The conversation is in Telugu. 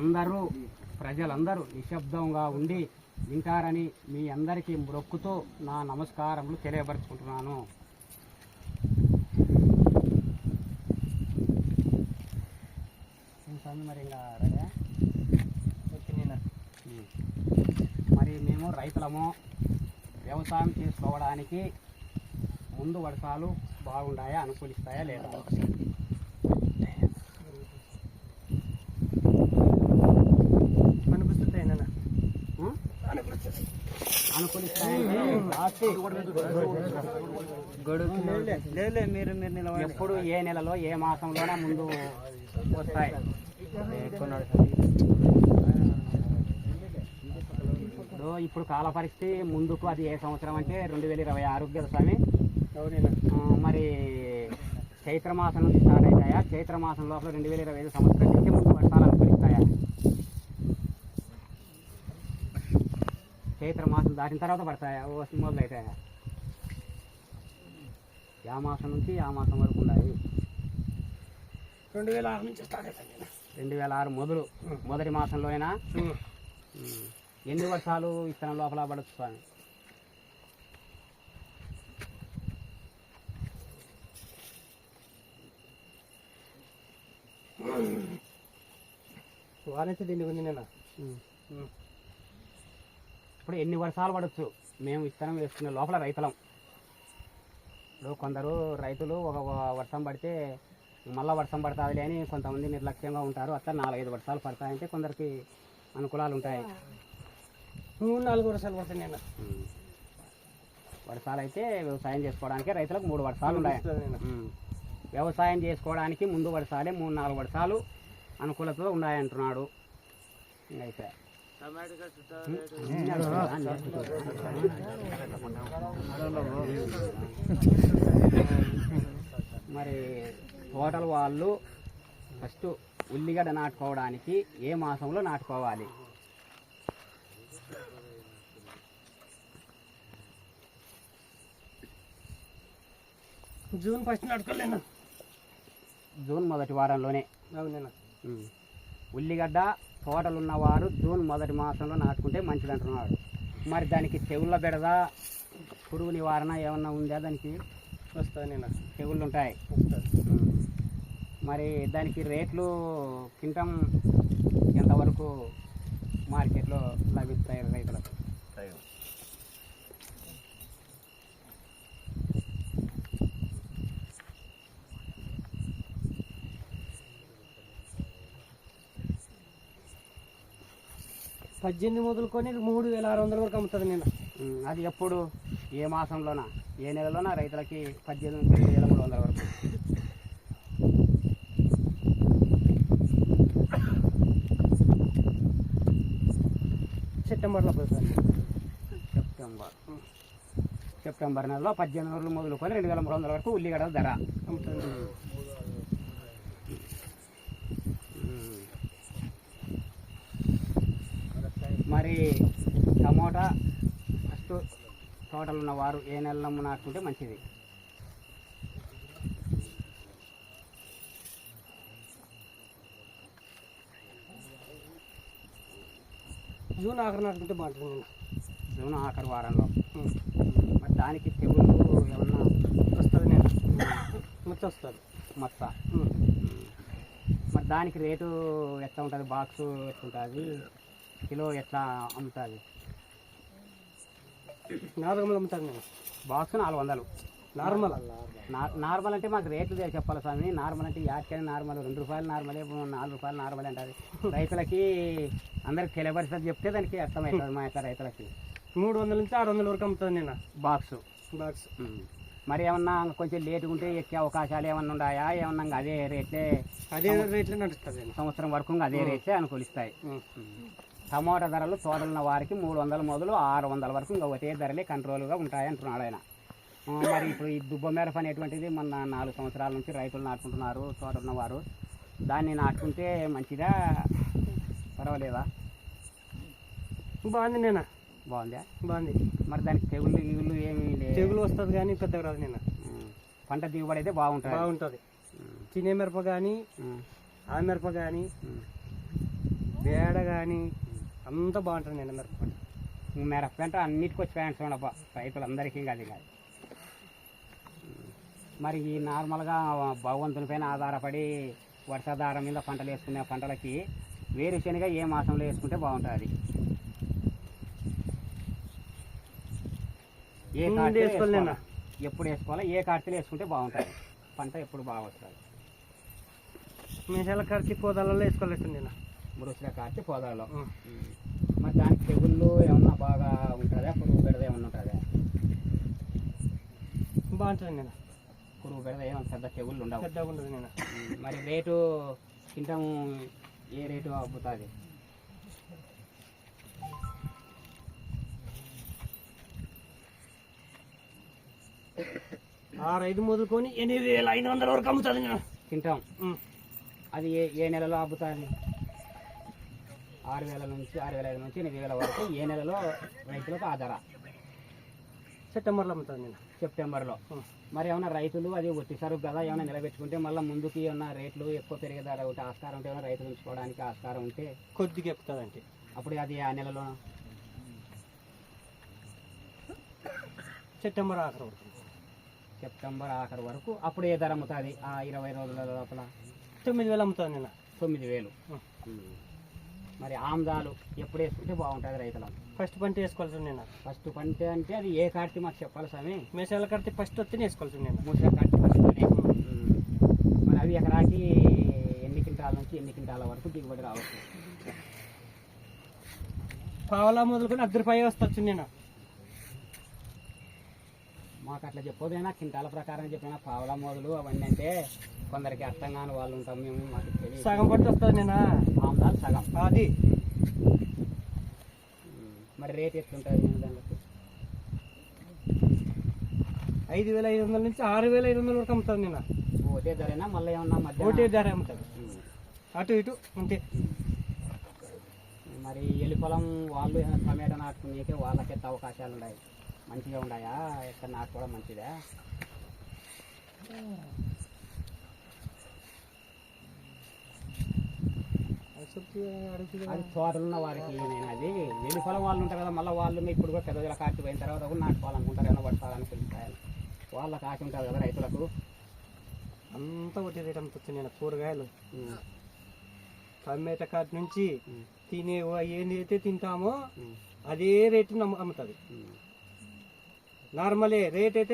అందరూ ప్రజలందరూ నిశ్శబ్దంగా ఉండి వింటారని మీ అందరికీ మొక్కుతూ నా నమస్కారములు తెలియపరుచుకుంటున్నాను. మరి మేము రైతులము వ్యవసాయం చేసుకోవడానికి ముందు వర్షాలు బాగుండాయా, అనుకూలిస్తాయా లేదా? ఎప్పుడు ఏ నెలలో ఏ మాసంలోనే ముందు వస్తాయి. ఇప్పుడు కాల పరిస్థితి ముందుకు అది ఏ సంవత్సరం అంటే 2026 కదా స్వామి. మరి చైత్రమాసం నుంచి స్టార్ట్ అవుతాయా? చైత్రమాసం లోపల 2025 సంవత్సరం నుంచి ముందు వర్షాలు అనుకూలిస్తాయా? చైత్రమాసం దాటిన తర్వాత పడతాయా, మొదలవుతాయా? ఆ మాసం నుంచి ఆ మాసం వరకు ఉన్నాయి. 2006 నుంచి స్టార్ట్ అవుతాయి. 2006 మొదటి మాసంలోనైనా ఎన్ని వర్షాలు ఇత్తనం లోపల పడచ్చు స్వామి? వారైతే దీన్ని ఉంది నేను. ఇప్పుడు ఎన్ని వర్షాలు పడవచ్చు? మేము విత్తనం వేసుకునే లోపల రైతులం. ఇప్పుడు కొందరు రైతులు ఒక వర్షం పడితే మళ్ళీ వర్షం పడుతుంది అని కొంతమంది నిర్లక్ష్యంగా ఉంటారు. అట్లా 4-5 వర్షాలు పడతాయంటే కొందరికి అనుకూలాలు ఉంటాయి. 3-4 వర్షాలు పడతాయి. నేను వర్షాలు అయితే వ్యవసాయం చేసుకోవడానికి రైతులకు 3 వర్షాలు ఉన్నాయి. వ్యవసాయం చేసుకోవడానికి ముందు వర్షాలే 3-4 వర్షాలు అనుకూలతలో ఉన్నాయంటున్నాడు. అయితే మరి హోటల్ వాళ్ళు ఫస్ట్ ఉల్లిగడ్డ నాటుకోవడానికి ఏ మాసంలో నాటుకోవాలి? జూన్ 1 నాటుకోలేను. జూన్ మొదటి వారంలోనే. అవునేనా? ఉల్లిగడ్డ తోటలు ఉన్నవారు జూన్ మొదటి మాసంలో నాటుకుంటే మంచిది అంటున్నాడు. మరి దానికి తెగుళ్ళ బెడద, పురుగు నివారణ ఏమన్నా ఉందా? దానికి వస్తాయి. నేను తెగుళ్ళు ఉంటాయి. మరి దానికి రేట్లు కింటం ఎంతవరకు మార్కెట్లో లభిస్తాయి రైతులకు? $18 మొదలుకొని 3600 వరకు అమ్ముతుంది. నేను అది ఎప్పుడు, ఏ మాసంలోనా, ఏ నెలలోనా రైతులకి 18,300 వరకు? సెప్టెంబర్లో పోతుంది. సెప్టెంబర్ నెలలో 1800 మొదలుకొని 2300 వరకు ఉల్లిగడ్డల ధర అమ్ముతుంది. మరి టమోటా ఫస్ట్ తోటలు ఉన్నవారు ఏ నెలలో నాటుకుంటే మంచిది? జూన్ ఆఖరు నాటుకుంటే బాగుంటుంది. జూన్ ఆఖరి వారంలో. మరి దానికి తెగుళ్ళు ఏమన్నా వస్తుంది? నేను మచ్చ వస్తుంది. మచ్చ. మరి దానికి రేటు ఎట్లా ఉంటుంది? బాక్సు ఎట్లుంటుంది? కిలో ఎట్లా అమ్ముతుంది? 400 అమ్ముతాను నేను. బాక్స్ 400. నార్మల్ అంటే మాకు రేట్లు చెప్పాలి స్వామి. నార్మల్ అంటే యాడ్కని నార్మల్ ₹2 నార్మలే, ₹4 నార్మల్ అంటారు. రైతులకి అందరికి తెలియపరిస్థితి చెప్తే దానికి అర్థమవుతుంది. మా యొక్క రైతులకి 300 నుంచి 600 వరకు అమ్ముతుంది నేను బాక్స్. మరి ఏమన్నా కొంచెం లేటుగా ఉంటే ఎక్కే అవకాశాలు ఏమన్నా ఉన్నాయా? ఏమన్నా అదే రేట్లే నడుస్తుంది. సంవత్సరం వరకు అదే రేట్లే అనుకూలిస్తాయి. టమోటా ధరలు తోటలున్న వారికి 300 మొదలు 600 వరకు ఇంకా ఒకే ధరలే కంట్రోల్గా ఉంటాయి అంటున్నాడు ఆయన. మరి ఇప్పుడు ఈ దుబ్బ మిరప అనేటువంటిది మొన్న 4 సంవత్సరాల నుంచి రైతులు నాటుకుంటున్నారు తోటలున్నవారు. దాన్ని నాటుకుంటే మంచిదా, పర్వాలేదా? బాగుంది. నేనా బాగుందా? బాగుంది. మరి దానికి తెగుళ్ళు ఏమీ లేదు? తెగులు వస్తుంది కానీ పెద్దగా రాదు. నేను పంట దిగుబడి అయితే బాగుంటుంది. చిన్న మిరప కానీ, ఆ మిరప కానీ బేడ కానీ అంతా బాగుంటుంది నేను మిరప మిరపంట అన్నిటికి వచ్చి ఫ్యాన్స్ ఉండప్ప రైతులందరికీ అది కాదు. మరి ఈ నార్మల్గా భగవంతుని పైన ఆధారపడి వర్షాధారం మీద పంటలు వేసుకునే పంటలకి వేరుశనగ ఏ మాసంలో వేసుకుంటే బాగుంటుంది? ఏ కార్తీలో వేసుకోవాలా? ఎప్పుడు వేసుకోవాలా? ఏ కార్తీలో వేసుకుంటే బాగుంటుంది? పంట ఎప్పుడు బాగా వస్తుంది? మీసాల కడిచి పొదాలలో వేసుకోలేదు నేను మురుసుగా కార్తీ పొలాల్లో. మరి దానికి తెగుళ్ళు ఏమన్నా బాగా ఉంటుందా? పురుగు బెడద ఏమన్నా ఉంటుందా? బాగుంటుంది నేను పురుగు బెడద ఏమన్నా పెద్ద తెగుళ్ళు ఉండవు. పెద్దగా ఉండదు నేను. మరి రేటు తింటాము ఏ రేటు అబ్బుతుంది? ఆరు మొదలుకొని 8,500 వరకు అమ్ముతుంది నేను తింటాం. అది ఏ నెలలో అబ్బుతుంది? 6,000 నుంచి 6,500 నుంచి 8,000 వరకు ఏ నెలలో రైతులకు ఆధార? సెప్టెంబర్లో అమ్ముతుంది నేను. సెప్టెంబర్లో. మరి ఏమైనా రైతులు అది ఒట్టి సరుకు కదా ఏమైనా నిలబెట్టుకుంటే మళ్ళీ ముందుకి ఏమన్నా రేట్లు ఎక్కువ పెరిగేదార ఒకటి ఆస్కారం ఉంటే ఏమైనా రైతులు ఉంచుకోవడానికి ఆస్కారం ఉంటే కొద్దిగా ఎక్కుతుంది అంటే అప్పుడు అది ఆ నెలలో సెప్టెంబర్ ఆఖరి వరకు. సెప్టెంబర్ ఆఖరి వరకు అప్పుడు ఏ ధర అమ్ముతుంది? ఆ 20 రోజుల లోపల 9,000 అమ్ముతుంది నేను. 9,000. మరి ఆమ్దాలు ఎప్పుడు వేసుకుంటే బాగుంటుంది రైతులకు? ఫస్ట్ పంట వేసుకోవాల్సి నేను. ఫస్ట్ పంట అంటే అది ఏ కార్తీ మాకు చెప్పాలి స్వామి? మేసాల కడితే ఫస్ట్ వస్తే వేసుకోవాల్సి నేను. మూసా కార్తీ ఫస్ట్. మరి అవి ఎకరాకి ఎన్ని క్వింటాల నుంచి ఎన్ని క్వింటాల వరకు దిగుబడి రావచ్చు? పావలా మొదలుకొని 10 రూపాయలు వస్తుంది నేను. మాకు అట్లా చెప్పొదైనా క్వింటాల ప్రకారం చెప్పినా పావలా మొదలు అవన్నీ అంటే కొందరికి అర్థం కాని వాళ్ళు ఉంటాం మేము. మాకు తెలియదు. సగం పట్టి వస్తుంది నేను. ఆమ్దాలు సగం. అది మరి రేట్ ఎట్లుంటుంది దానికి? 5,500 నుంచి 6,500 వరకు అమ్ముతుంది నేను. ఒకటే ధరేనా మళ్ళీ ఏమన్నా మధ్య? ఒకటే ధర అమ్ముతుంది. అటు ఇటు అంతే. మరి ఎలి పొలం వాళ్ళు టమాటా నాటుకునేకే వాళ్ళకి ఎంత అవకాశాలు ఉన్నాయి? మంచిగా ఉన్నాయా? ఎక్కడ నాటుకోవడం మంచిదా? అది తోటలున్న వారికి నేను అది వెలి పొలం వాళ్ళు ఉంటారు కదా మళ్ళీ వాళ్ళు ఇప్పుడు కూడా పెద్దగా కాచి పోయిన తర్వాత కూడా నాటుకోవాలనుకుంటారు ఏమైనా పడతారని తెలుస్తాయని వాళ్ళకి ఆశ ఉంటుంది కదా రైతులకు. అంతా ఒకటి రేట్ అమ్ముతుంది నేను. కూరగాయలు టమాటా కాటి నుంచి తినే ఏదైతే తింటామో అదే రేటు అమ్ముతుంది. నార్మలే రేట్ అయితే